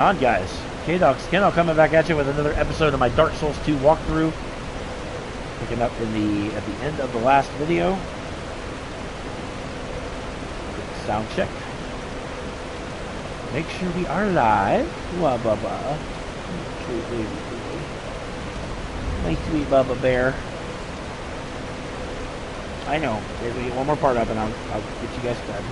On, guys. K-Dogs Kennel coming back at you with another episode of my Dark Souls 2 walkthrough. Picking up at the end of the last video. Quick sound check. Make sure we are live. Wah baba. Sweet baby boy. My sweet Bubba Bear. I know. There's we get one more part up and I'll get you guys started.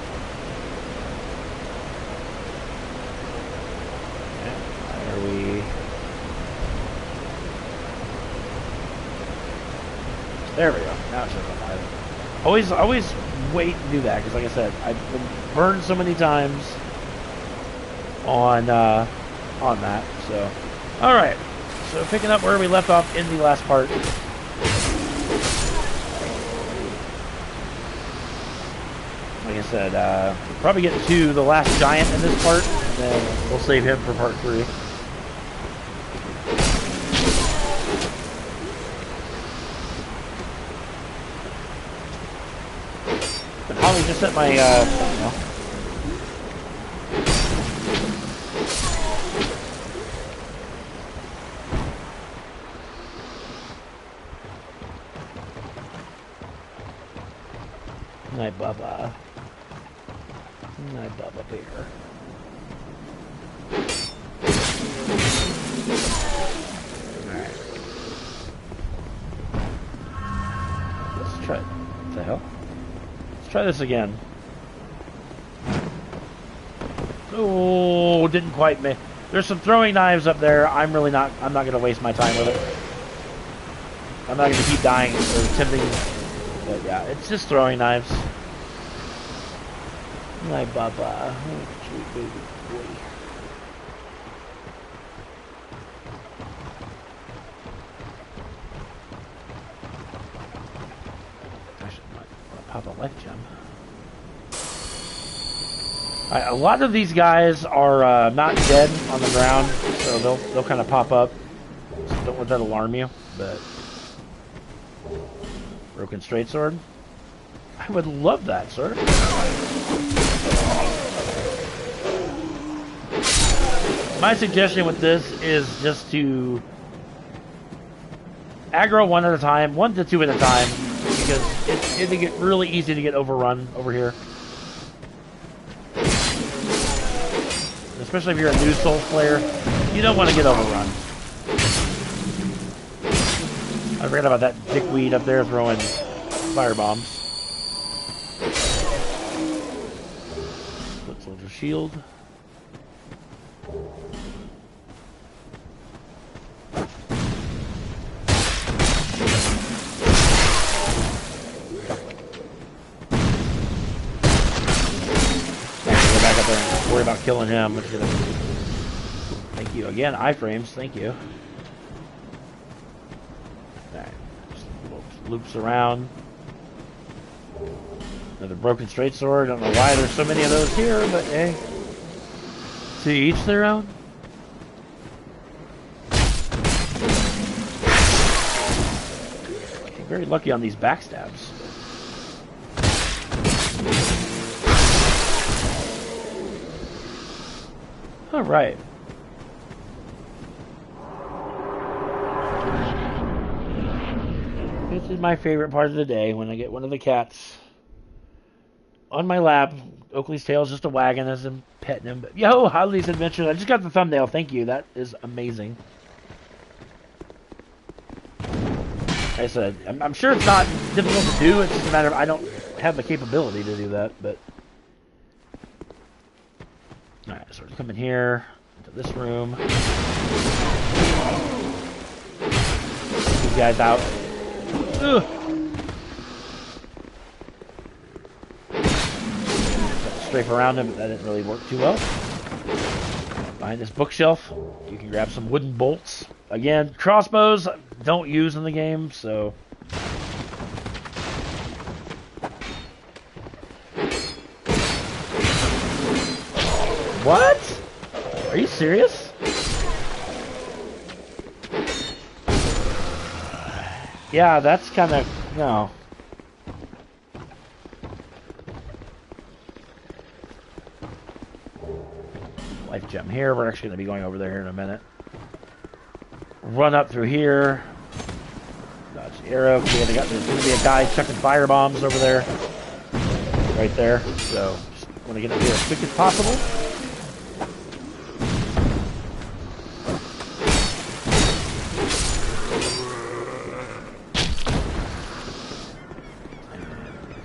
There we go. Now it shows up live. Always wait to do that because, like I said, I've been burned so many times on that. So, all right. So picking up where we left off in the last part. Like I said, we'll probably get to the last giant in this part, and then we'll save him for part 3. Holly just set my, My Bubba. My Bubba Bear. Alright. Let's try it. What the hell? Let's try this again. Oh, didn't quite make. There's some throwing knives up there. I'm not going to waste my time with it. I'm not going to keep dying or attempting. But yeah, it's just throwing knives. My Baba. Oh, sweet baby boy. Pop a life gem. A lot of these guys are not dead on the ground, so they'll kind of pop up. So don't let that alarm you. But broken straight sword. I would love that, sir. My suggestion with this is just to aggro one at a time, 1 to 2 at a time. Because it'd get really easy to get overrun over here. Especially if you're a new Souls player, you don't want to get overrun. I forgot about that dickweed up there throwing fire bombs. Foot soldier shield. Worry about killing him. Thank you again. Iframes. Thank you. Alright. Just loops around. Another broken straight sword. Don't know why there's so many of those here, but hey. To each their own. Very lucky on these backstabs. All right. This is my favorite part of the day when I get one of the cats on my lap. Oakley's tail's just a wagging as I'm petting him. But yo, Holly's Adventures. I just got the thumbnail. Thank you. That is amazing. Like I said, I'm sure it's not difficult to do. It's just a matter of I don't have the capability to do that, but. Alright, so we're coming here into this room. These guys out. Ugh. Strafe around him, but that didn't really work too well. Behind this bookshelf, you can grab some wooden bolts. Again, crossbows don't use in the game, so. What? Are you serious? Yeah, that's kind of... No. Life gem. gem here. We're actually going to be going over there here in a minute. Run up through here. Dodge the arrow. There's going to be a guy chucking fire bombs over there. Right there. So, just want to get up here as quick as possible.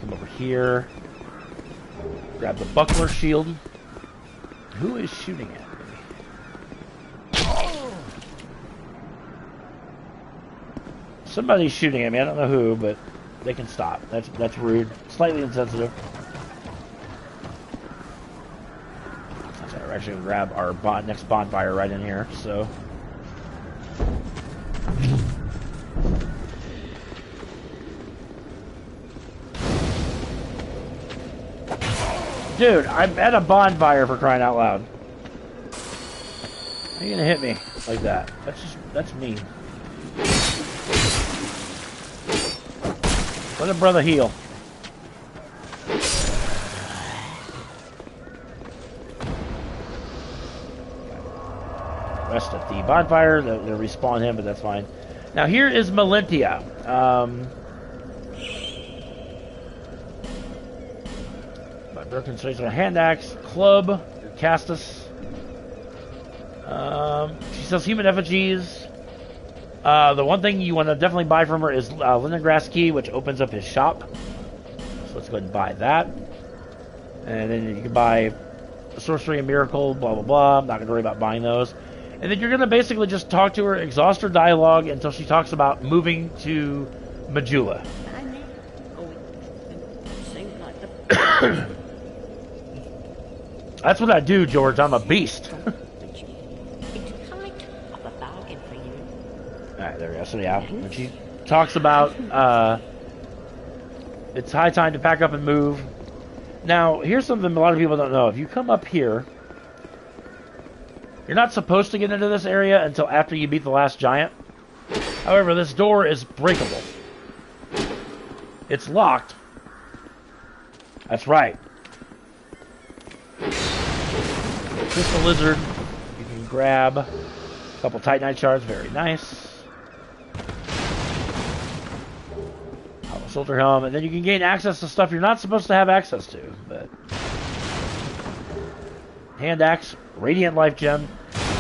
Come over here. Grab the buckler shield. Who is shooting at me? Somebody's shooting at me. I don't know who, but they can stop. That's rude. Slightly insensitive. That's right. We're actually gonna grab our next bonfire right in here. So. Dude, I'm at a bonfire, for crying out loud. How are you gonna hit me like that? That's mean. Let a brother heal. Rest at the bonfire. They'll respawn him, but that's fine. Now here is Melentia. Broken Stranger, hand axe, club, Castus. She sells human effigies. The one thing you want to definitely buy from her is Lindengrass Key, which opens up his shop. So let's go ahead and buy that. And then you can buy Sorcery and Miracle, blah, blah, blah. I'm not going to worry about buying those. And then you're going to basically just talk to her, exhaust her dialogue until she talks about moving to Majula. That's what I do, George. I'm a beast. It's kind of a bargain for you. Alright, there we go. So yeah, when she talks about it's high time to pack up and move. Now, here's something a lot of people don't know. If you come up here, you're not supposed to get into this area until after you beat the last giant. However, this door is breakable. It's locked. That's right. Crystal Lizard, you can grab a couple Titanite shards, very nice. Hollow Soldier Helm, and then you can gain access to stuff you're not supposed to have access to. But hand axe, Radiant Life Gem.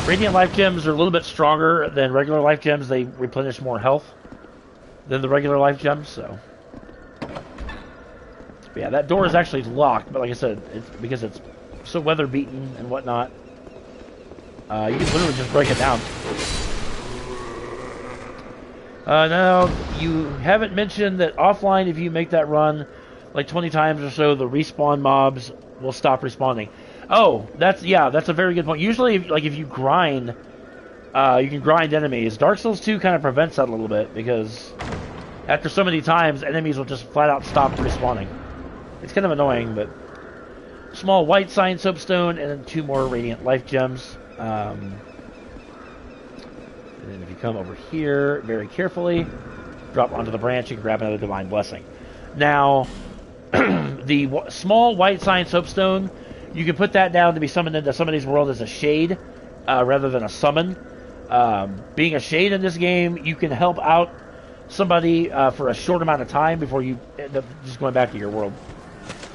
Radiant Life Gems are a little bit stronger than regular Life Gems. They replenish more health than the regular Life Gems, so. But yeah, that door is actually locked, but like I said, it's because it's so weather beaten and whatnot. You can literally just break it down. Now, you haven't mentioned that offline, if you make that run like 20 times or so, the respawn mobs will stop respawning. Oh, that's a very good point. Usually, if you grind, you can grind enemies. Dark Souls 2 kind of prevents that a little bit, because after so many times, enemies will just flat out stop respawning. It's kind of annoying, but small white sign soapstone, and then 2 more Radiant Life Gems. And then if you come over here very carefully, drop onto the branch, you can grab another Divine Blessing. Now, the small white sign soapstone, you can put that down to be summoned into somebody's world as a shade, rather than a summon. Being a shade in this game, you can help out somebody for a short amount of time before you end up just going back to your world.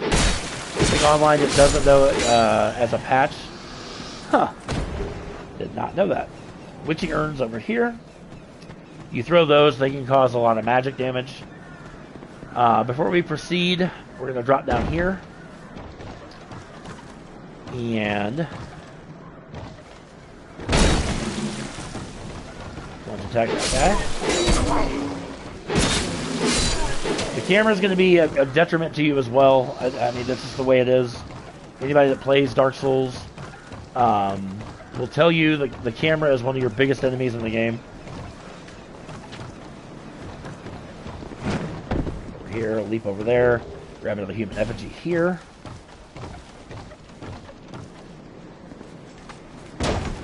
I think online it doesn't, though, as a patch. Huh. Did not know that. Witching Urns over here. You throw those, they can cause a lot of magic damage. Before we proceed, we're going to drop down here. And let's attack that guy. The camera is going to be a detriment to you as well. I mean, this is the way it is. Anybody that plays Dark Souls will tell you the camera is one of your biggest enemies in the game. Over here, leap over there, grab another human effigy here.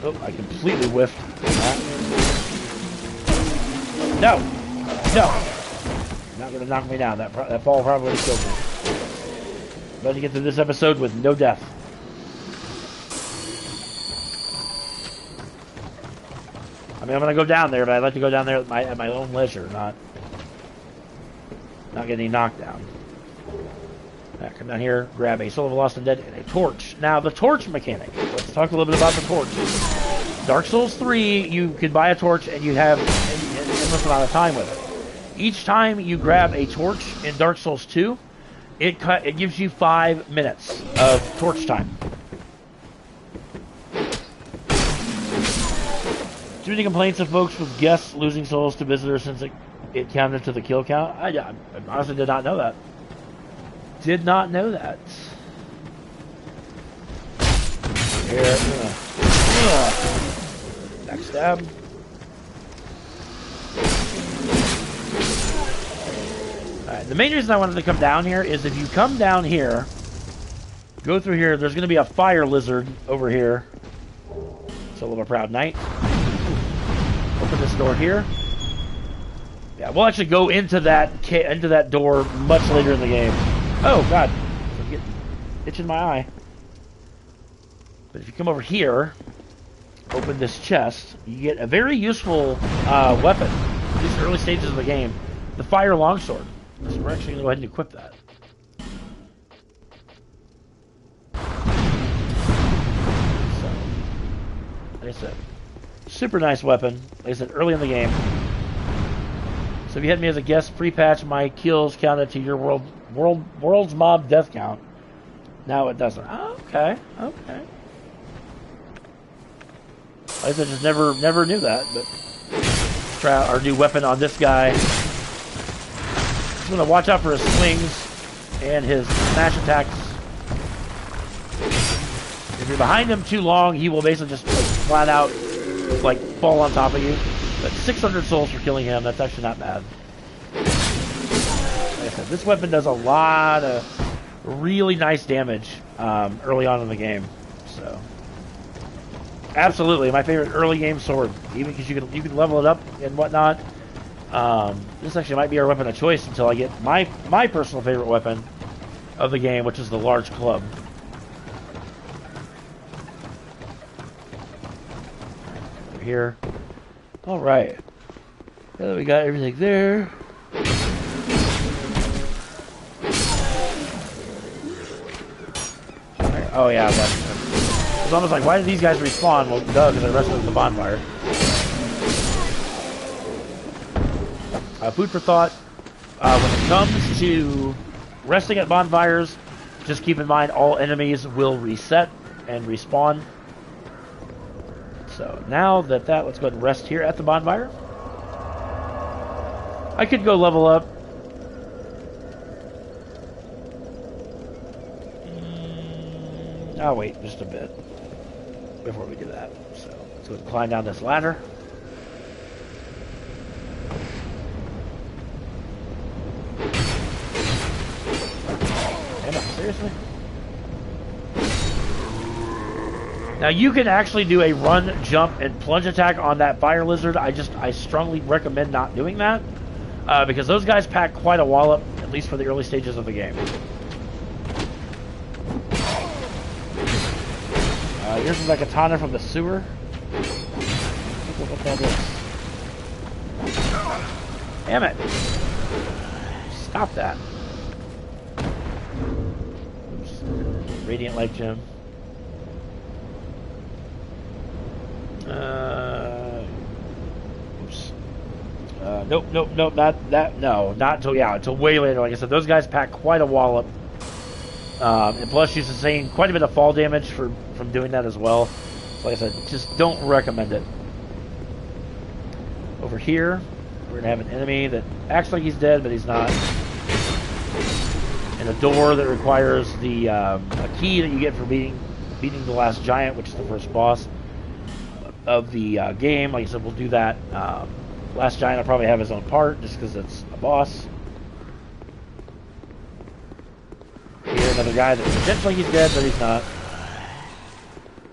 Oh, I completely whiffed that. No! No! You're not going to knock me down. That fall probably would have killed me. I'm going to get through this episode with no death. I mean, I'm gonna go down there, but I'd like to go down there at my own leisure, not get any knockdown. Right, come down here, grab a Soul of a Lost and Dead and a torch. Now, the torch mechanic. Let's talk a little bit about the torch. Dark Souls 3, you could buy a torch and you have an endless amount of time with it. Each time you grab a torch in Dark Souls 2, it gives you 5 minutes of torch time. Too many complaints of folks with guests losing souls to visitors since it counted to the kill count? I honestly did not know that. Did not know that. Here, backstab. Alright, the main reason I wanted to come down here is if you come down here, go through here, there's going to be a fire lizard over here. Soul of a Proud Knight. Open this door here. Yeah, we'll actually go into that door much later in the game. Oh god, I'm getting itch in my eye. But if you come over here, open this chest, you get a very useful weapon. At least early stages of the game, the fire longsword. So we're actually going to go ahead and equip that. So, like I said, super nice weapon. Like I said, early in the game. So if you had me as a guest pre-patch, my kills counted to your world's mob death count. Now it doesn't. Oh, okay, okay. Like I said, just never knew that. But let's try out our new weapon on this guy. Just want to watch out for his swings and his smash attacks. If you're behind him too long, he will basically just flat out fall on top of you. But 600 souls for killing him, that's actually not bad. Like I said, this weapon does a lot of really nice damage early on in the game. So, absolutely, my favorite early game sword. Even because you can level it up and whatnot. This actually might be our weapon of choice until I get my personal favorite weapon of the game, which is the large club. Over here. All right. Now that we got everything there. Oh yeah, it's almost like, why did these guys respawn? Well, duh, because I rested at the bonfire. Food for thought. When it comes to resting at bonfires, just keep in mind all enemies will reset and respawn. So now let's go ahead and rest here at the bonfire. I could go level up. I'll wait just a bit before we do that. So let's go ahead and climb down this ladder. Damn it, seriously? Now you can actually do a run, jump, and plunge attack on that fire lizard. I strongly recommend not doing that because those guys pack quite a wallop, at least for the early stages of the game. Here's like a katana from the sewer. What that is. Damn it! Stop that. Oops. Radiant Light Gem. Oops. Nope, not that. No, not until way later. Like I said, those guys pack quite a wallop, and plus you sustain quite a bit of fall damage from doing that as well. So like I said, just don't recommend it. Over here, we're gonna have an enemy that acts like he's dead, but he's not, and a door that requires the a key that you get for beating the last giant, which is the first boss of the game. Like I said, we'll do that. Last giant will probably have his own part just because it's a boss. Here, another guy that pretends like he's dead, but he's not.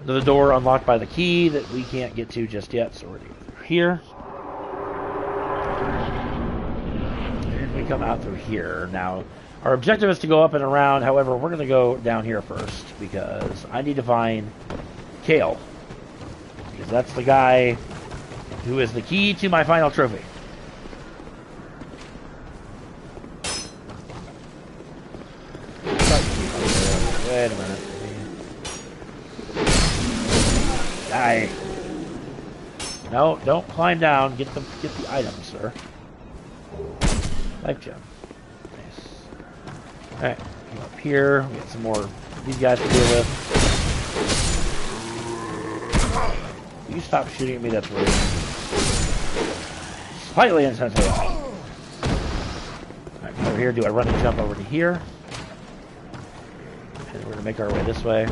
Another door unlocked by the key that we can't get to just yet, so we're going to go through here. And we come out through here. Now, our objective is to go up and around. However, we're going to go down here first because I need to find Kale. Because that's the guy who is the key to my final trophy. Wait a minute. Die. No, don't climb down. Get the items, sir. Life gem. Nice. Alright, come up here. We got some more of these guys to deal with. Will you stop shooting at me? That's rude. Slightly insensitive. Alright, over here. Do I run and jump over to here? And we're gonna make our way this way.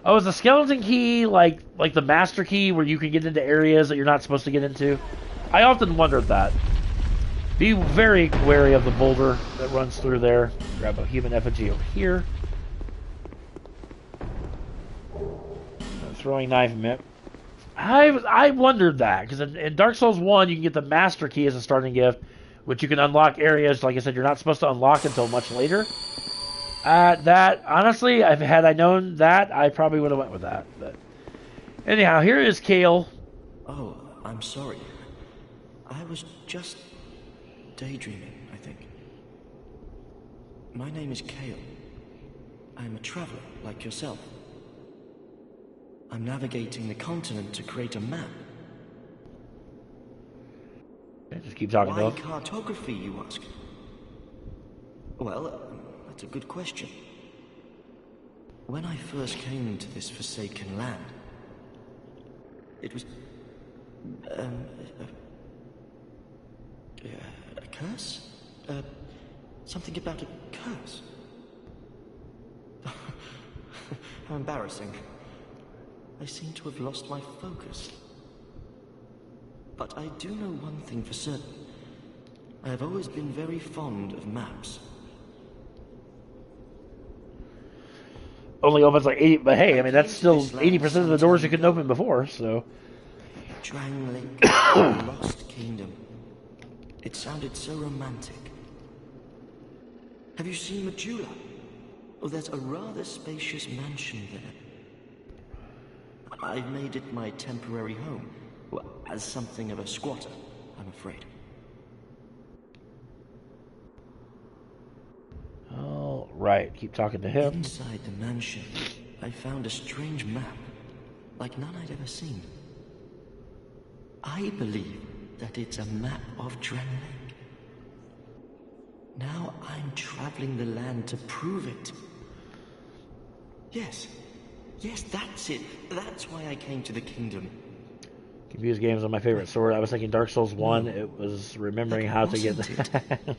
Oh, is the skeleton key like the master key where you can get into areas that you're not supposed to get into? I often wondered that. Be very wary of the boulder that runs through there. Grab a human effigy over here. Throwing knife mitt. I wondered that because in Dark Souls 1 you can get the master key as a starting gift, which you can unlock areas, like I said, you're not supposed to unlock until much later. That, honestly, had I known that, I probably would have went with that. But anyhow, here is Kale. Oh, I'm sorry. I was just daydreaming, I think. My name is Kale. I'm a traveler, like yourself. I'm navigating the continent to create a map. Just keep talking, Why though. cartography, you ask? Well, that's a good question. When I first came to this forsaken land, it was... a curse? Something about a curse. How embarrassing. I seem to have lost my focus. But I do know one thing for certain. I have always been very fond of maps. Only opens like 80, but hey, I mean, that's still 80% of the doors you couldn't open before, so... Drangleic, the Lost Kingdom. It sounded so romantic. Have you seen Majula? Oh, there's a rather spacious mansion there. I've made it my temporary home. Well, as something of a squatter, I'm afraid. All right, keep talking to him. Inside the mansion, I found a strange map, like none I'd ever seen. I believe that it's a map of Drangleic. Now I'm traveling the land to prove it. Yes, that's it. That's why I came to the kingdom. Confused games on my favorite sword. I was thinking Dark Souls 1. No, it was remembering how to get that.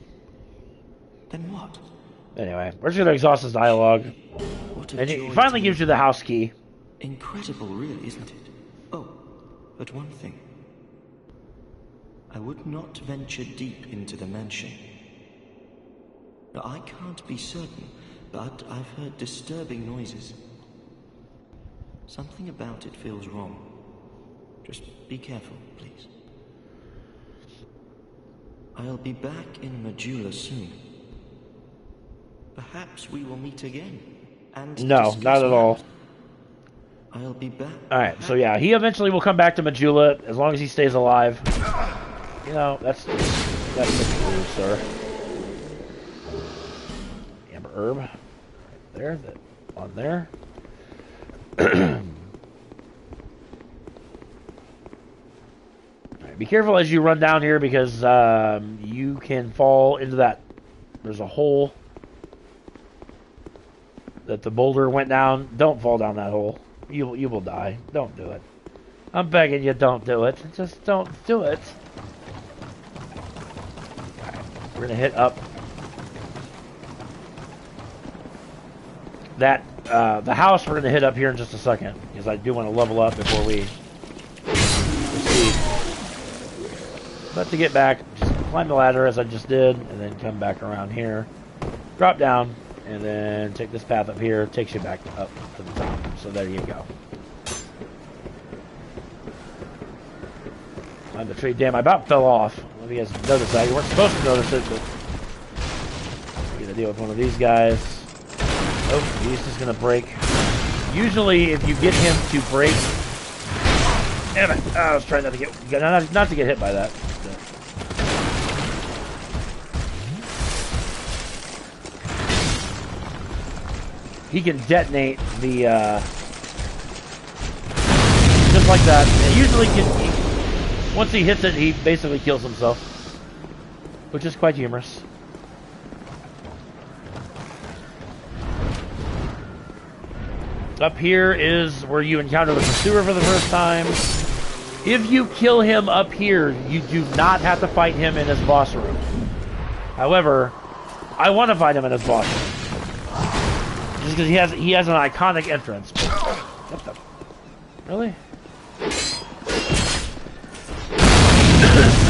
Then what? Anyway, we're just going to exhaust this dialogue. And it finally gives you the house key. Incredible, really, isn't it? Oh, but one thing. I would not venture deep into the mansion. Now, I can't be certain, but I've heard disturbing noises. Something about it feels wrong. Just be careful, please. I'll be back in Majula soon. Perhaps we will meet again. And no, not at all. I'll be back. Alright, so yeah, he eventually will come back to Majula as long as he stays alive. You know, that's the clue, sir. Amber herb. Right there, that on there. Alright, be careful as you run down here because you can fall into that. There's a hole that the boulder went down. Don't fall down that hole. You will die. Don't do it. I'm begging you, don't do it. Just don't do it. Alright, we're gonna hit up that the house. We're gonna hit up here in just a second because I do want to level up before we proceed. But to get back, just climb the ladder as I just did, and then come back around here, drop down, and then take this path up here. Takes you back up to the top. So there you go. Climb the tree. Damn, I about fell off. I don't know if you guys noticed that. You weren't supposed to notice it, but we're gonna deal with one of these guys. Oh, he's just gonna break. Usually, if you get him to break... Damn it! I was trying not to get hit by that. He can detonate the... just like that. And usually, once he hits it, he basically kills himself. Which is quite humorous. Up here is where you encounter the pursuer for the first time. If you kill him up here, you do not have to fight him in his boss room. However, I want to fight him in his boss room. Just because he has an iconic entrance. What the... Really?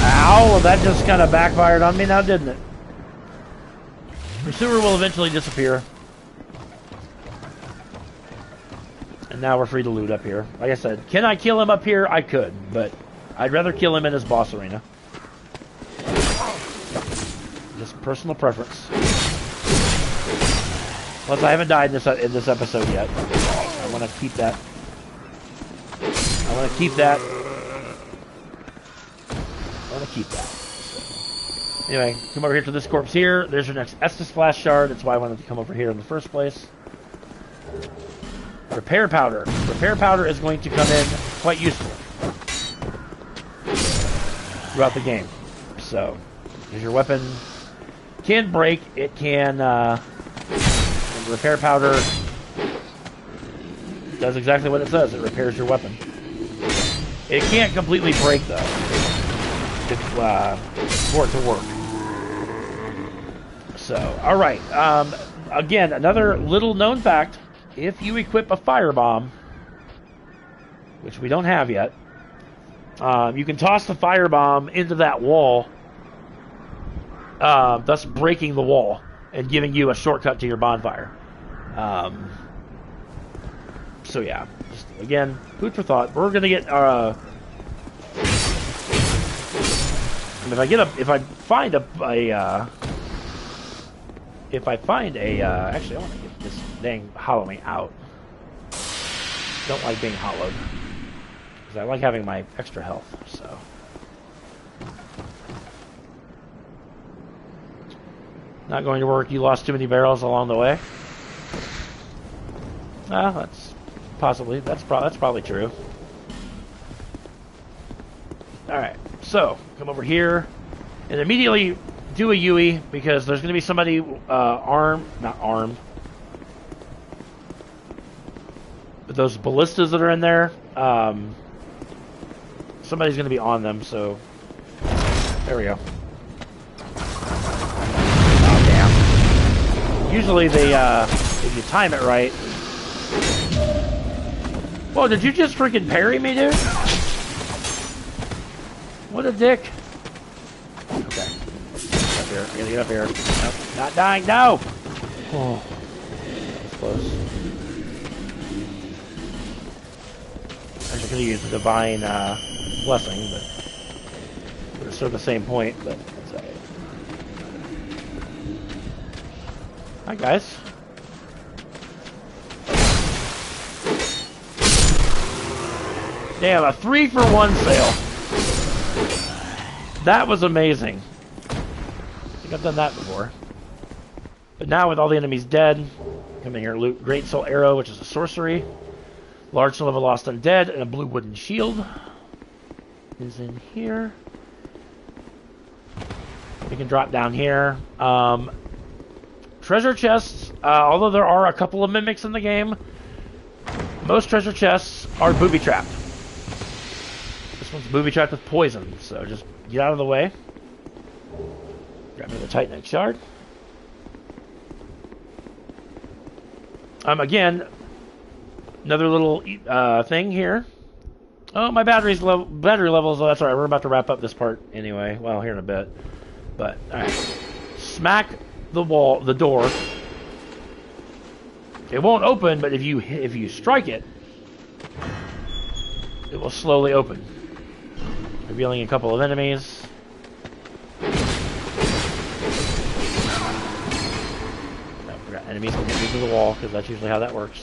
Ow, well, that just kind of backfired on me now, didn't it? Pursuer will eventually disappear. And now we're free to loot up here. Like I said, can I kill him up here? I could, but I'd rather kill him in his boss arena. Just personal preference. Plus, I haven't died in this episode yet. I want to keep that. I want to keep that. Anyway, come over here to this corpse here. There's your next Estus Flash Shard. That's why I wanted to come over here in the first place. Repair powder. Repair powder is going to come in quite useful throughout the game. So, here's your weapon. Can break. It can... repair powder does exactly what it says. It repairs your weapon. It can't completely break, though, for it to work. So, alright. Again, another little known fact. If you equip a firebomb, which we don't have yet, you can toss the firebomb into that wall, thus breaking the wall and giving you a shortcut to your bonfire. So yeah, just, again, food for thought. We're gonna get if I find actually I want to get this dang hollow me out. Don't like being hollowed because I like having my extra health. So not going to work. You lost too many barrels along the way. That's probably true. All right, so come over here and immediately do a Yui because there's going to be somebody not armed, but those ballistas that are in there. Somebody's going to be on them. So there we go. Oh damn! Usually they, if you time it right. Whoa, did you just freaking parry me, dude? What a dick. Okay. Get up here. I gotta get up here. Nope. Not dying. No! Oh. That's close. Actually, I could have used the divine blessing, but it would have served the same point, but that's alright. Hi, guys. Damn, a 3-for-1 sale. That was amazing. I think I've done that before. But now with all the enemies dead, come in here and loot Great Soul Arrow, which is a sorcery. Large Soul of a Lost Undead, and a blue wooden shield is in here. We can drop down here. Treasure chests, although there are a couple of mimics in the game, most treasure chests are booby-trapped. This one's booby-trapped with poison, so just get out of the way. Grab another Titanite shard. Again, another little thing here. Oh, my battery levels. Oh, that's alright. We're about to wrap up this part anyway. Well, here in a bit. But alright, smack the door. It won't open, but if you strike it, it will slowly open, revealing a couple of enemies. I forgot enemies can get me through the wall because that's usually how that works.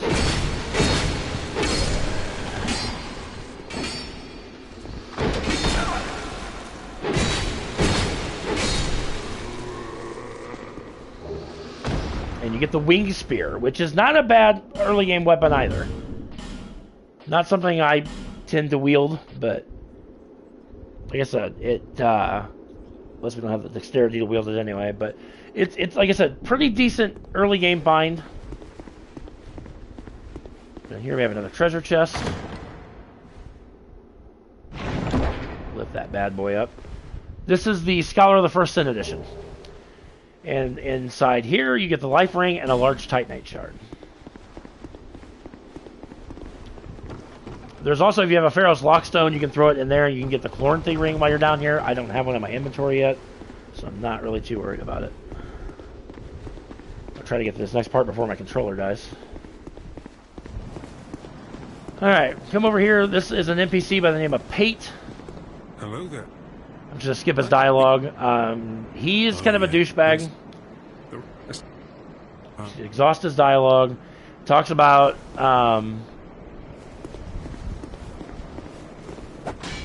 get the wing spear, which is not a bad early game weapon either. Not something I tend to wield, but like I said, it unless we don't have the dexterity to wield it anyway. But it's like I said, pretty decent early game find. And here we have another treasure chest. Lift that bad boy up. This is the Scholar of the First Sin edition. And inside here, you get the life ring and a large Titanite shard. There's also, if you have a Pharaoh's Lockstone, you can throw it in there and you can get the Chloranthy ring while you're down here. I don't have one in my inventory yet, so I'm not really too worried about it. I'll try to get to this next part before my controller dies. Alright, come over here. This is an NPC by the name of Pate. Hello there. I'm just going to skip his dialogue. He is kind of a douchebag. Exhaust his dialogue. Talks about... so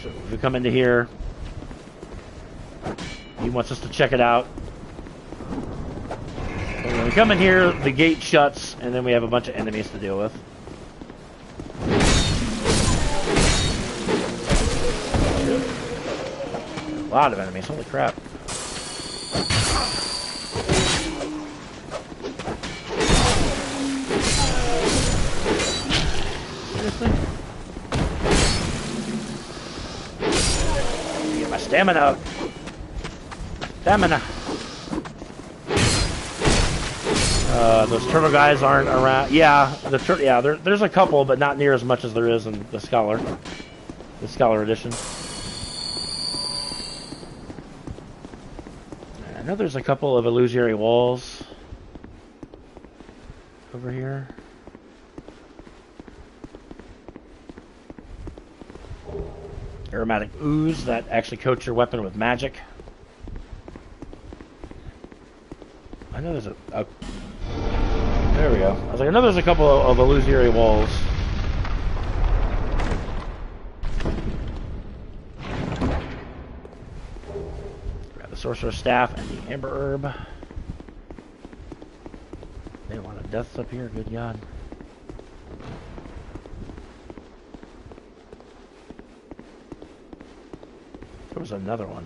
if we come into here, he wants us to check it out. And when we come in here, the gate shuts, and then we have a bunch of enemies to deal with. A lot of enemies, holy crap. Seriously? Get my stamina up. Stamina. Those turtle guys aren't around. Yeah, there's a couple, but not near as much as there is in the Scholar edition. I know there's a couple of illusory walls over here. Aromatic ooze that actually coats your weapon with magic. I know there's a there we go. I was like, I know there's a couple of illusory walls. Sorcerer's Staff and the Amber Herb. They have a lot of deaths up here, good God. There was another one.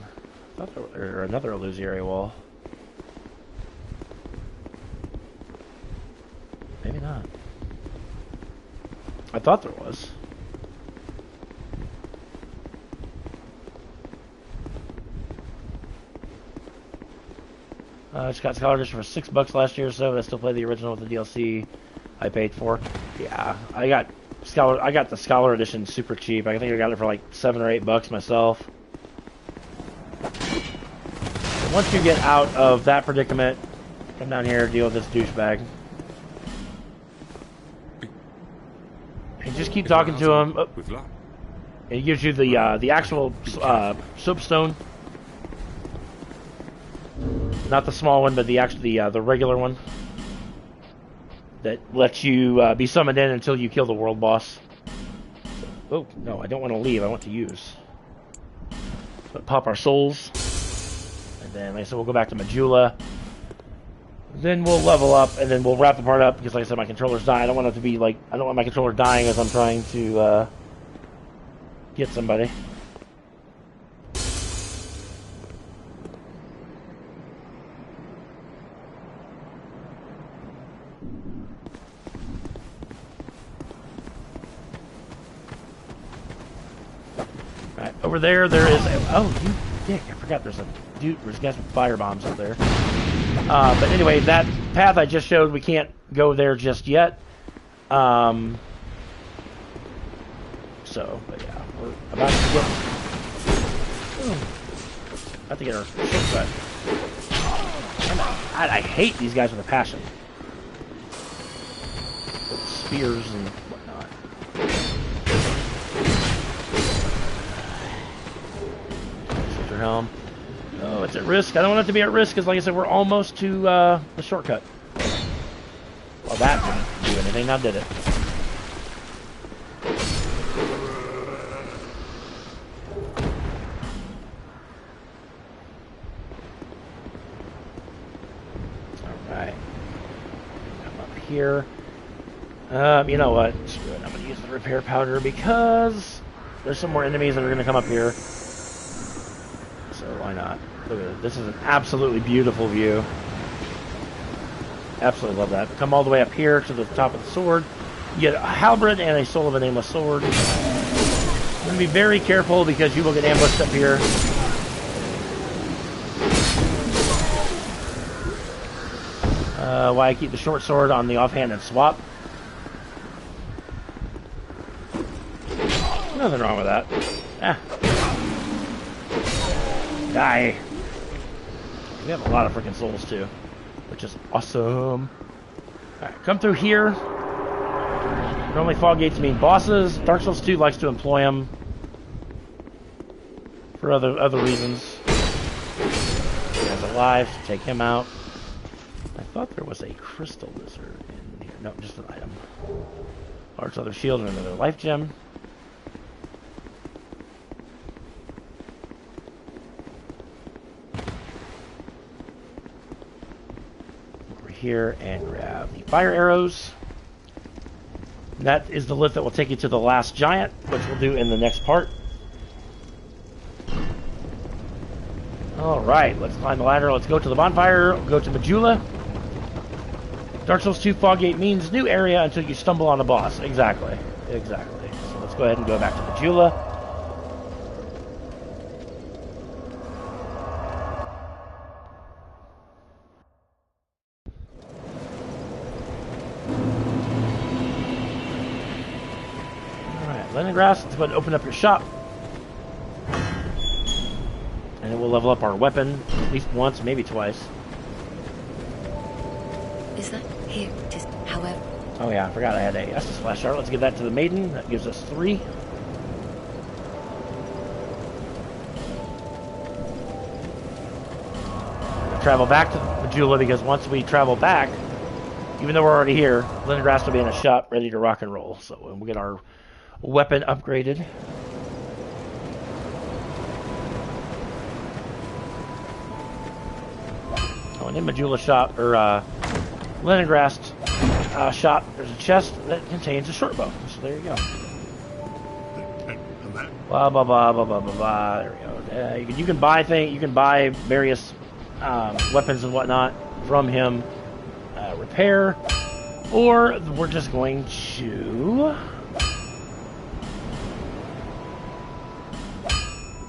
I thought there was another illusory wall. Maybe not. I thought there was. I just got Scholar Edition for $6 last year or so, but I still play the original with the DLC I paid for. Yeah, I got the Scholar Edition super cheap. I think I got it for like $7 or $8 myself. And once you get out of that predicament, come down here, deal with this douchebag. And just keep talking to him. Oh. And he gives you the actual soapstone. Not the small one, but the regular one that lets you be summoned in until you kill the world boss. Oh no, I don't want to leave. I want to use. So pop our souls, and then like I said, we'll go back to Majula. Then we'll level up, and then we'll wrap the part up because, like I said, my controller's dying. I don't want it to be like I don't want my controller dying as I'm trying to get somebody. Over there is oh, you dick! I forgot there's guys with fire bombs up there. But anyway, that path I just showed, we can't go there just yet. So, but yeah, we're about to get our shit cut. I hate these guys with a passion. With spears and whatnot. Helm. Oh, it's at risk. I don't want it to be at risk because, like I said, we're almost to the shortcut. Well, that didn't do anything. Now did it. Alright. here. You know what? Screw it. I'm going to use the repair powder because there's some more enemies that are going to come up here. So why not? Look at it. This is an absolutely beautiful view. Absolutely love that. Come all the way up here to the top of the sword. You get a halberd and a soul of a nameless sword. I'm going to be very careful because you will get ambushed up here. Why I keep the short sword on the offhand and swap. Nothing wrong with that. Ah. Die. We have a lot of freaking souls too, which is awesome. Alright, come through here. Normally fog gates mean bosses. Dark Souls 2 likes to employ them for other reasons. He's alive, so take him out. I thought there was a crystal lizard in here. No, just an item. Large leather shield and another life gem. Over here and grab the fire arrows. That is the lift that will take you to the last giant, which we'll do in the next part. Alright, let's climb the ladder. Let's go to the bonfire. Go to Majula. Dark Souls 2 Foggate means new area until you stumble on a boss. Exactly. Exactly. So let's go ahead and go back to Majula. Alright, Leningrass, let's go ahead and open up your shop. And then we'll level up our weapon at least once, maybe twice. Is that here? It is, however. Oh yeah, I forgot I had a Estus Flash Art. Let's give that to the maiden. That gives us 3. We'll travel back to Majula because once we travel back, even though we're already here, Leningrass will be in a shop ready to rock and roll. So we'll get our weapon upgraded. Oh, and in Majula shop, or Leningrass shop, there's a chest that contains a short bow. So there you go. Blah blah blah blah blah blah blah. There we go. You can buy things. You can buy various weapons and whatnot from him. Repair, or we're just going to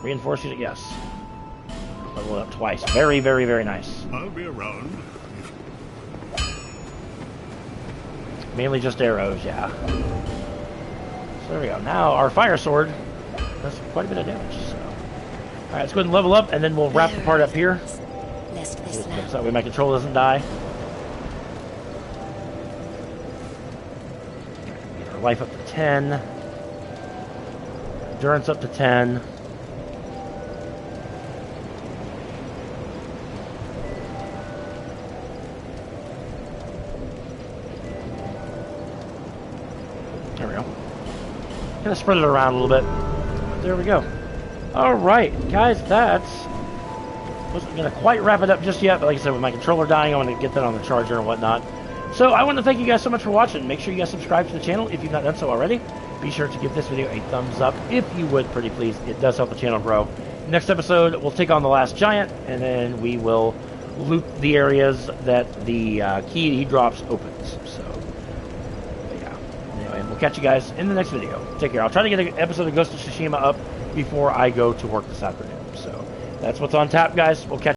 reinforce it. Yes. Level it up twice. Very, very, very nice. I'll be around. Mainly just arrows, yeah. So there we go. Now our fire sword does quite a bit of damage. So. Alright, let's go ahead and level up, and then we'll wrap the part up here. So that way my control doesn't die. Get our life up to 10. Endurance up to 10. There we go. Kind of spread it around a little bit. There we go. Alright, guys, that's... wasn't going to quite wrap it up just yet, but like I said, with my controller dying, I want to get that on the charger and whatnot. So I want to thank you guys so much for watching. Make sure you guys subscribe to the channel if you've not done so already. Be sure to give this video a thumbs up if you would, pretty please. It does help the channel grow. Next episode, we'll take on the last giant, and then we will loot the areas that the key he drops opens. So, yeah. Anyway, we'll catch you guys in the next video. Take care. I'll try to get an episode of Ghost of Tsushima up before I go to work this afternoon. So, that's what's on tap, guys. We'll catch you.